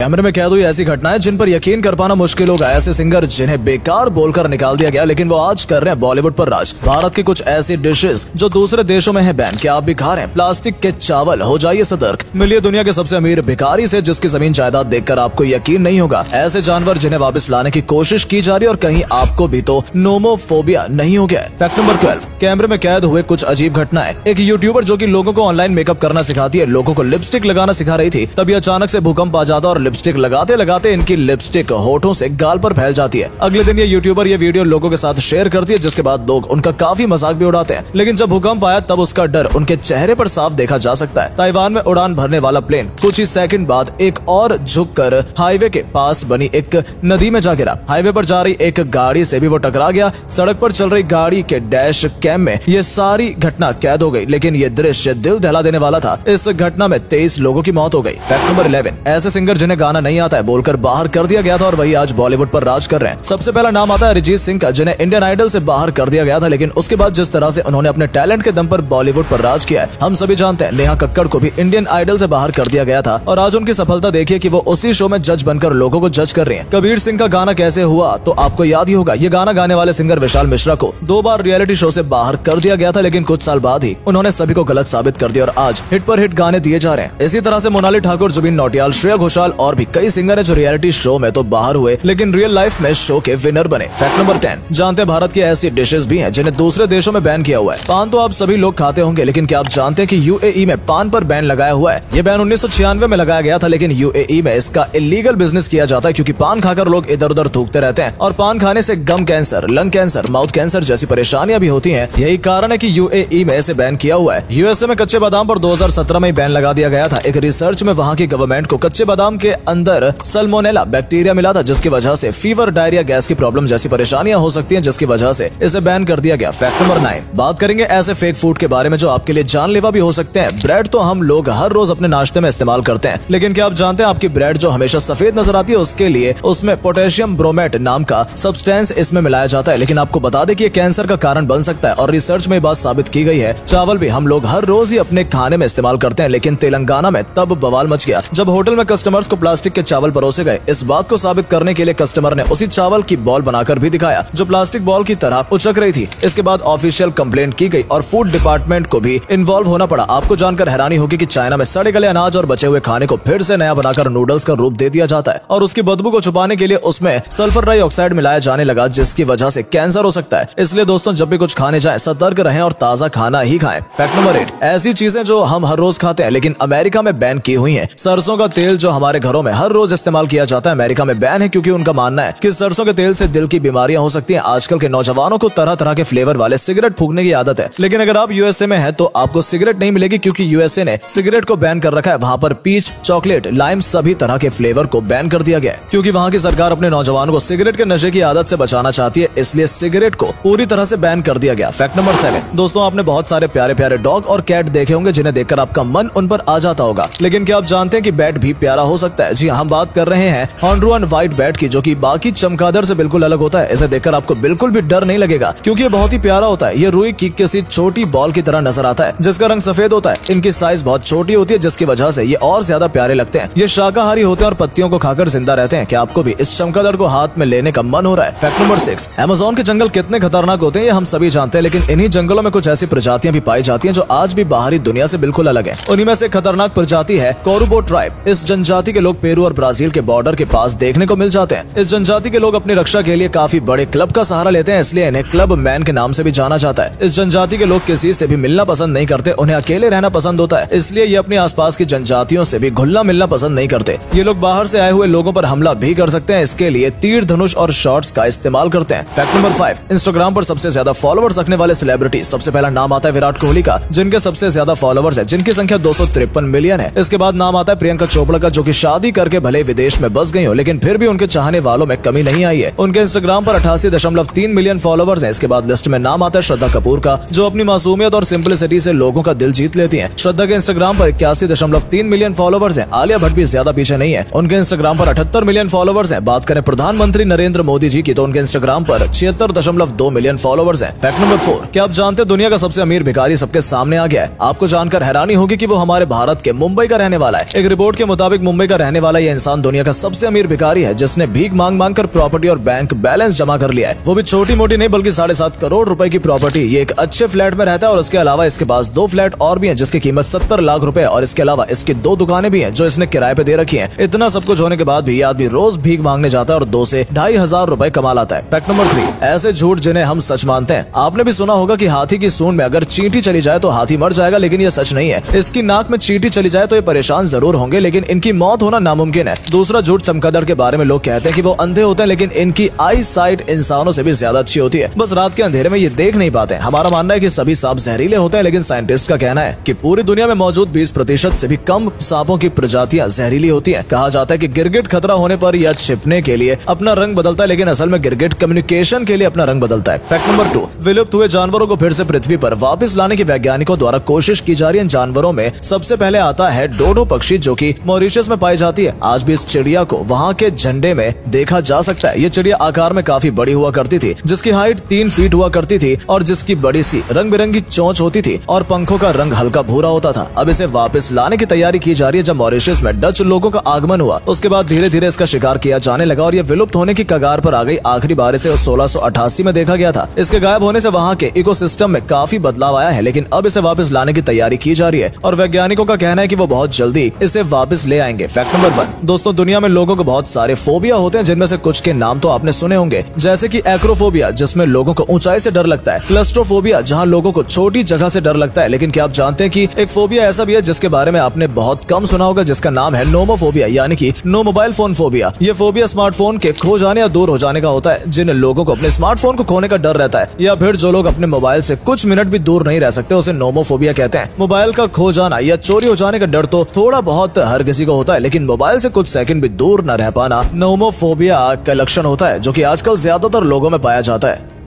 कैमरे में कैद हुई ऐसी घटनाएं जिन पर यकीन कर पाना मुश्किल होगा। ऐसे सिंगर जिन्हें बेकार बोलकर निकाल दिया गया, लेकिन वो आज कर रहे हैं बॉलीवुड पर राज। भारत की कुछ ऐसी डिशेस जो दूसरे देशों में है बैन, क्या आप भी खा रहे हैं प्लास्टिक के चावल? हो जाइए सतर्क। मिलिए दुनिया के सबसे अमीर भिखारी से जिसकी जमीन जायदाद देखकर आपको यकीन नहीं होगा। ऐसे जानवर जिन्हें वापस लाने की कोशिश की जा रही है और कहीं आपको भी तो नोमोफोबिया नहीं हो गया। फैक्ट नंबर 12, कैमरे में कैद हुए कुछ अजीब घटनाएं। एक यूट्यूबर जो कि लोगों को ऑनलाइन मेकअप करना सिखाती है, लोगों को लिपस्टिक लगाना सिखा रही थी, तभी अचानक से भूकंप आ जाता और लिपस्टिक लगाते लगाते इनकी लिपस्टिक होठों से गाल पर फैल जाती है। अगले दिन ये यूट्यूबर ये वीडियो लोगों के साथ शेयर करती है, जिसके बाद लोग उनका काफी मजाक भी उड़ाते हैं। लेकिन जब भूकंप आया तब उसका डर उनके चेहरे पर साफ देखा जा सकता है। ताइवान में उड़ान भरने वाला प्लेन कुछ ही सेकंड बाद एक और झुककर हाईवे के पास बनी एक नदी में जा गिरा। हाईवे पर जा रही एक गाड़ी से भी वो टकरा गया। सड़क पर चल रही गाड़ी के डैश कैम में ये सारी घटना कैद हो गई, लेकिन ये दृश्य दिल दहला देने वाला था। इस घटना में 23 लोगों की मौत हो गई। फैक्ट नंबर 11, ऐसे सिंगर जिन्हें गाना नहीं आता है बोलकर बाहर कर दिया गया था और वही आज बॉलीवुड पर राज कर रहे हैं। सबसे पहला नाम आता है अरिजीत सिंह का, जिन्हें इंडियन आइडल से बाहर कर दिया गया था, लेकिन उसके बाद जिस तरह से उन्होंने अपने टैलेंट के दम पर बॉलीवुड पर राज किया है, हम सभी जानते हैं। नेहा कक्कड़ को भी इंडियन आइडल से बाहर कर दिया गया था और आज उनकी सफलता देखिए कि वो उसी शो में जज बनकर लोगों को जज कर रही हैं। कबीर सिंह का गाना कैसे हुआ तो आपको याद ही होगा। ये गाना गाने वाले सिंगर विशाल मिश्रा को 2 बार रियलिटी शो से बाहर कर दिया गया था, लेकिन कुछ साल बाद ही उन्होंने सभी को गलत साबित कर दिया और आज हिट पर हिट गाने दिए जा रहे हैं। इसी तरह से मोनाली ठाकुर, जुबिन नौटियाल, श्रेया घोषाल और भी कई सिंगर है जो रियलिटी शो में तो बाहर हुए लेकिन रियल लाइफ में शो के विनर बने। फैक्ट नंबर 10, जानते हैं भारत की ऐसी डिशेस भी हैं जिन्हें दूसरे देशों में बैन किया हुआ है। पान तो आप सभी लोग खाते होंगे, लेकिन क्या आप जानते हैं कि यूएई में पान पर बैन लगाया हुआ है? ये बैन 1996 में लगाया गया था, लेकिन यूएई में इसका इलीगल बिजनेस किया जाता है क्योंकि पान खाकर लोग इधर उधर थूकते रहते हैं और पान खाने से gum cancer, lung cancer, mouth cancer जैसी परेशानियां भी होती हैं। यही कारण है कि यूएई में इसे बैन किया हुआ है। यूएसए में कच्चे बादाम पर 2017 में बैन लगा दिया गया था। एक रिसर्च में वहाँ की गवर्नमेंट को कच्चे बादाम के अंदर सल्मोनेला बैक्टीरिया मिला था, जिसकी वजह से फीवर, डायरिया, गैस की प्रॉब्लम जैसी परेशानियां हो सकती हैं, जिसकी वजह से इसे बैन कर दिया गया। फैक्ट नंबर 9, बात करेंगे ऐसे फेक फूड के बारे में जो आपके लिए जानलेवा भी हो सकते हैं। ब्रेड तो हम लोग हर रोज अपने नाश्ते में इस्तेमाल करते हैं, लेकिन क्या आप जानते हैं आपकी ब्रेड जो हमेशा सफेद नजर आती है उसके लिए उसमें पोटेशियम ब्रोमेट नाम का सब्सटेंस इसमें मिलाया जाता है, लेकिन आपको बता दें कि ये कैंसर का कारण बन सकता है और रिसर्च में बात साबित की गई है। चावल भी हम लोग हर रोज ही अपने खाने में इस्तेमाल करते हैं, लेकिन तेलंगाना में तब बवाल मच गया जब होटल में कस्टमर्स को प्लास्टिक के चावल परोसे गए। इस बात को साबित करने के लिए कस्टमर ने उसी चावल की बॉल बनाकर भी दिखाया जो प्लास्टिक बॉल की तरह उछक रही थी। इसके बाद ऑफिशियल कंप्लेंट की गई और फूड डिपार्टमेंट को भी इन्वॉल्व होना पड़ा। आपको जानकर हैरानी होगी कि चाइना में सड़े गले अनाज और बचे हुए खाने को फिर से नया बनाकर नूडल्स का रूप दे दिया जाता है और उसकी बदबू को छुपाने के लिए उसमें सल्फर डाइऑक्साइड मिलाया जाने लगा, जिसकी वजह से कैंसर हो सकता है। इसलिए दोस्तों, जब भी कुछ खाने जाएं सतर्क रहें और ताजा खाना ही खाएं। फैक्ट नंबर 8, ऐसी चीजें जो हम हर रोज खाते हैं लेकिन अमेरिका में बैन की हुई हैं। सरसों का तेल जो हमारे घरों में हर रोज इस्तेमाल किया जाता है, अमेरिका में बैन है क्योंकि उनका मानना है कि सरसों के तेल से दिल की बीमारियां हो सकती हैं। आजकल के नौजवानों को तरह तरह के फ्लेवर वाले सिगरेट फूकने की आदत है, लेकिन अगर आप यूएसए में हैं तो आपको सिगरेट नहीं मिलेगी क्योंकि यूएसए ने सिगरेट को बैन कर रखा है। वहाँ पर पीच, चॉकलेट, लाइम सभी तरह के फ्लेवर को बैन कर दिया गया है क्योंकि वहाँ की सरकार अपने नौजवानों को सिगरेट के नशे की आदत से बचाना चाहती है, इसलिए सिगरेट को पूरी तरह से बैन कर दिया गया। फैक्ट नंबर 7, दोस्तों आपने बहुत सारे प्यारे प्यारे डॉग और कैट देखे होंगे जिन्हें देखकर आपका मन उन पर आ जाता होगा, लेकिन क्या आप जानते हैं कि बैट भी प्यारा हो सकता है? जी हम बात कर रहे हैं हॉन्डुरान व्हाइट बैट की, जो कि बाकी चमगादड़ से बिल्कुल अलग होता है। इसे देखकर आपको बिल्कुल भी डर नहीं लगेगा क्योंकि ये बहुत ही प्यारा होता है। ये रुई की किसी छोटी बॉल की तरह नजर आता है जिसका रंग सफेद होता है। इनकी साइज बहुत छोटी होती है जिसकी वजह से ये और ज्यादा प्यारे लगते हैं। ये शाकाहारी होते हैं और पत्तियों को खाकर जिंदा रहते हैं। क्या आपको भी इस चमगादड़ को हाथ में लेने का मन हो रहा है? फैक्ट नंबर 6, अमेज़न के जंगल कितने खतरनाक होते हैं ये हम सभी जानते हैं, लेकिन इन्हीं जंगलों में कुछ ऐसी प्रजातियां भी पाई जाती हैं जो आज भी बाहरी दुनिया से बिल्कुल अलग है। उन्हीं में से खतरनाक प्रजाति है कोरुबो ट्राइब। इस जनजाति के लोग पेरू और ब्राजील के बॉर्डर के पास देखने को मिल जाते हैं। इस जनजाति के लोग अपनी रक्षा के लिए काफी बड़े क्लब का सहारा लेते हैं, इसलिए इन्हें क्लब मैन के नाम से भी जाना जाता है। इस जनजाति के लोग किसी से भी मिलना पसंद नहीं करते, उन्हें अकेले रहना पसंद होता है, इसलिए ये अपने आसपास की जनजातियों से भी घुलना मिलना पसंद नहीं करते। ये लोग बाहर से आए हुए लोगों पर हमला भी कर सकते हैं, इसके लिए तीर धनुष और शॉट्स का इस्तेमाल करते हैं। फैक्ट नंबर 5, इंस्टाग्राम पर सबसे ज्यादा फॉलोवर्स रखने वाले सेलिब्रिटी। सबसे पहला नाम आता है विराट कोहली का, जिनके सबसे ज्यादा फॉलोवर्स है, जिनकी संख्या 253 मिलियन है। इसके बाद नाम आता है प्रियंका चोपड़ा का, जो कि शादी करके भले विदेश में बस गई हो लेकिन फिर भी उनके चाहने वालों में कमी नहीं आई है। उनके इंस्टाग्राम पर 88.3 मिलियन फॉलोवर्स हैं। इसके बाद लिस्ट में नाम आता है श्रद्धा कपूर का, जो अपनी मासूमियत और सिंपलिसिटी से लोगों का दिल जीत लेती हैं। श्रद्धा के इंस्टाग्राम पर 81.3 मिलियन फॉलोवर्स हैं। आलिया भट्ट भी ज्यादा पीछे नहीं है, उनके इंस्टाग्राम पर 78 मिलियन फॉलोवर्स हैं। बात करें प्रधानमंत्री नरेंद्र मोदी जी की तो उनके इंस्टाग्राम पर 76.2 मिलियन फॉलोवर्स हैं। फैक्ट नंबर 4, क्या आप जानते हैं दुनिया का सबसे अमीर भिखारी सबके सामने आ गया है? आपको जानकर हैरानी होगी कि वो हमारे भारत के मुंबई का रहने वाला है। एक रिपोर्ट के मुताबिक मुंबई का रहने कहने वाला ये इंसान दुनिया का सबसे अमीर भिखारी है जिसने भीख मांग मांग कर प्रॉपर्टी और बैंक बैलेंस जमा कर लिया है, वो भी छोटी मोटी नहीं बल्कि 7.5 करोड़ रुपए की प्रॉपर्टी। ये एक अच्छे फ्लैट में रहता है और उसके अलावा इसके पास 2 फ्लैट और भी हैं जिसकी कीमत 70 लाख रुपए और इसके अलावा इसकी 2 दुकानें भी हैं जो इसने किराए पे दे रखी हैं। इतना सब कुछ होने के बाद भी ये आदमी रोज भीख मांगने जाता है और 2 से 2,500 रुपए कमा लाता है। फैक्ट नंबर 3, ऐसे झूठ जिन्हें हम सच मानते हैं। आपने भी सुना होगा कि हाथी की सूंड में अगर चींटी चली जाए तो हाथी मर जाएगा, लेकिन ये सच नहीं है। इसकी नाक में चींटी चली जाए तो ये परेशान जरूर होंगे लेकिन इनकी मौत होना नामुमकिन है। दूसरा झूठ चमगादड़ के बारे में लोग कहते हैं कि वो अंधे होते हैं लेकिन इनकी आई साइट इंसानों से भी ज्यादा अच्छी होती है, बस रात के अंधेरे में ये देख नहीं पाते। हमारा मानना है कि सभी सांप जहरीले होते हैं लेकिन साइंटिस्ट का कहना है कि पूरी दुनिया में मौजूद 20% से भी कम सांपों की प्रजातियां जहरीली होती हैं। कहा जाता है कि गिरगिट खतरा होने पर या छिपने के लिए अपना रंग बदलता है लेकिन असल में गिरगिट कम्युनिकेशन के लिए अपना रंग बदलता है। फैक्ट नंबर 2, विलुप्त हुए जानवरों को फिर से पृथ्वी पर वापस लाने की वैज्ञानिकों द्वारा कोशिश की जा रही है। जानवरों में सबसे पहले आता है डोडो पक्षी जो कि मॉरिशस में पाई जाती है। आज भी इस चिड़िया को वहाँ के झंडे में देखा जा सकता है। ये चिड़िया आकार में काफी बड़ी हुआ करती थी, जिसकी हाइट 3 फीट हुआ करती थी और जिसकी बड़ी सी रंग बिरंगी चोंच होती थी और पंखों का रंग हल्का भूरा होता था। अब इसे वापस लाने की तैयारी की जा रही है। जब मॉरिशस में डच लोगों का आगमन हुआ उसके बाद धीरे धीरे इसका शिकार किया जाने लगा और ये विलुप्त होने की कगार पर आ गई। आखिरी बार इसे 1688 में देखा गया था। इसके गायब होने से वहाँ के इकोसिस्टम में काफी बदलाव आया है लेकिन अब इसे वापस लाने की तैयारी की जा रही है और वैज्ञानिकों का कहना है कि वो बहुत जल्दी इसे वापस ले आएंगे। फैक्ट नंबर 1, दोस्तों दुनिया में लोगों को बहुत सारे फोबिया होते हैं जिनमें से कुछ के नाम तो आपने सुने होंगे, जैसे कि एक्रोफोबिया जिसमें लोगों को ऊंचाई से डर लगता है, क्लस्ट्रोफोबिया जहां लोगों को छोटी जगह से डर लगता है। लेकिन क्या आप जानते हैं कि एक फोबिया ऐसा भी है जिसके बारे में आपने बहुत कम सुना होगा, जिसका नाम है नोमोफोबिया यानी कि नो मोबाइल फोन फोबिया। ये फोबिया स्मार्टफोन के खो जाने या दूर हो जाने का होता है। जिन लोगों को अपने स्मार्टफोन को खोने का डर रहता है या फिर जो लोग अपने मोबाइल से कुछ मिनट भी दूर नहीं रह सकते उसे नोमोफोबिया कहते हैं। मोबाइल का खो जाना या चोरी हो जाने का डर तो थोड़ा बहुत हर किसी को होता है लेकिन मोबाइल से कुछ सेकंड भी दूर न रह पाना नोमोफोबिया का लक्षण होता है जो कि आजकल ज्यादातर लोगों में पाया जाता है।